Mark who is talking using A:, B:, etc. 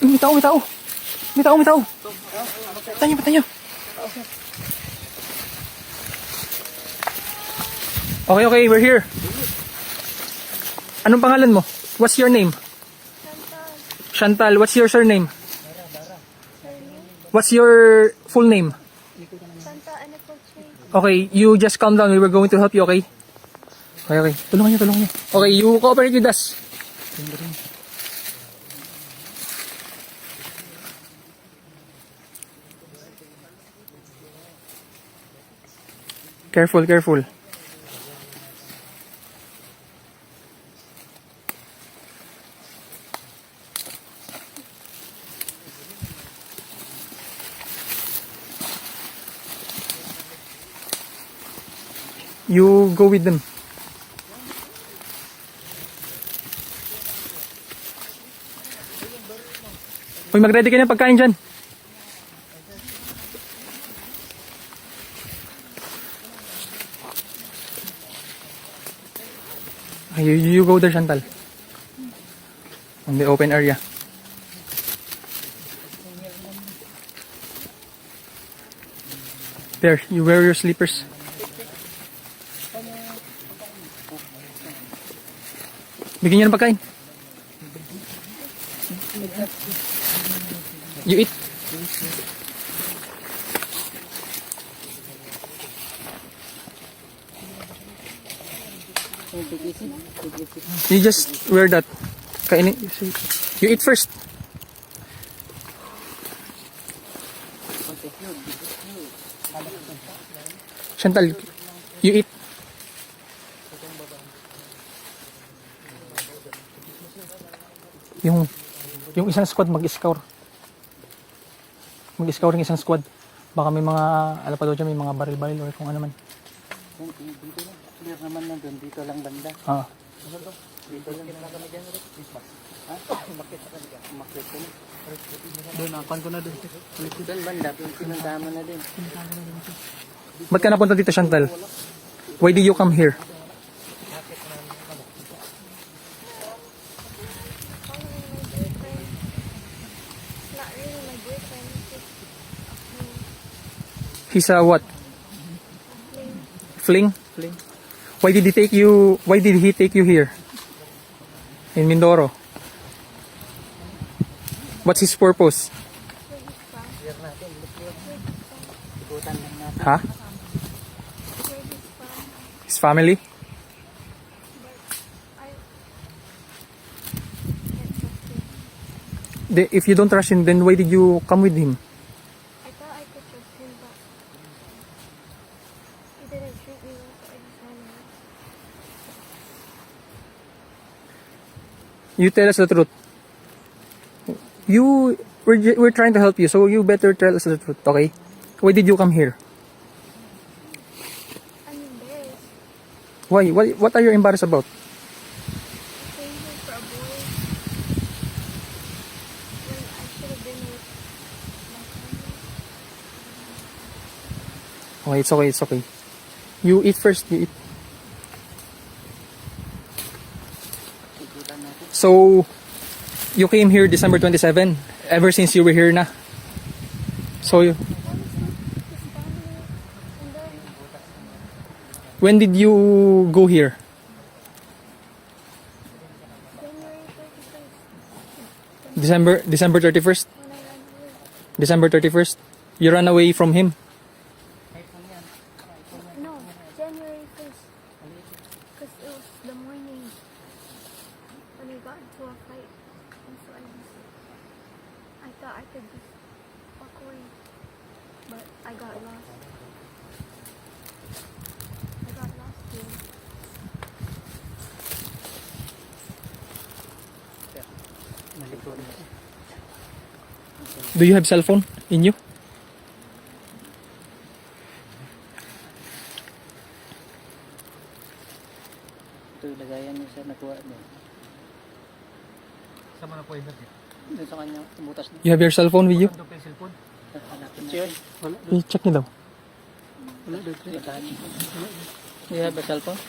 A: May tao, may tao. May tao, may tao. Tanyo, tanyo. Okay, okay, we're here. Anong pangalan mo? What's your name? Chantal. What's your surname? What's your full name? Okay, you just calm down. We were going to help you, okay? Okay, okay. Tulungan niyo, tulungan niyo. Okay, you cooperate with us. Careful, careful. You go with them. Uy, mag-ready ka ng pagkain dyan. You go there, Chantal. On the open area. There, you wear your slippers. Bigyan niyo ng pagkain. You eat. You just wear that. Kainin. You eat first. Chantal, you eat. Yung isang squad mag-scour. Mag-scour yung isang squad. Baka may mga, alam pa daw dyan, may mga baril-baril or kung ano man.
B: Clear naman na doon, dito lang banda.
A: Ah.
B: Dito lang kami dyan. Ha? Umakit ka na. Umakit ka na. Doon, nakuhan ko na doon. Doon banda, pinagdama na din.
A: Ba't ka napunta dito, Chantal? Why did you come here? He's a what? Fling?
B: Fling.
A: Why did he take you here? In Mindoro? What's his purpose? Huh? His family? If you don't trust him, then why did you come with him?
C: I thought I could trust him, but he didn't treat me well, so I decided not.
A: You tell us the truth. We're trying to help you, so you better tell us the truth, okay? Why did you come here?
C: I'm embarrassed.
A: Why? What are you embarrassed about?
C: I came here for a boy when I should have been with my family.
A: Okay, it's okay, it's okay. You eat first, you eat. So, you came here December 27, ever since you were here na. So,
C: I was with his family, and then
A: when did you go here?
C: January 31st,
A: December 31st?
C: when I ran away.
A: December 31st? You ran away from him?
C: No, January 1st. Because it was the morning when we got into a fight. And so I thought I could just walk away. But I got lost. I got lost here.
A: Do you have cell phone in you?
B: Ito yung lagayan niya siya nakuha doon.
D: Saan mo na po yung sakit?
B: Doon sa kanya, butas na.
A: You have your cell phone with you?
D: Ito pa yung cellphone?
B: Hanapin na.
A: I-check niyo daw.
B: Wala doon. You have a cellphone?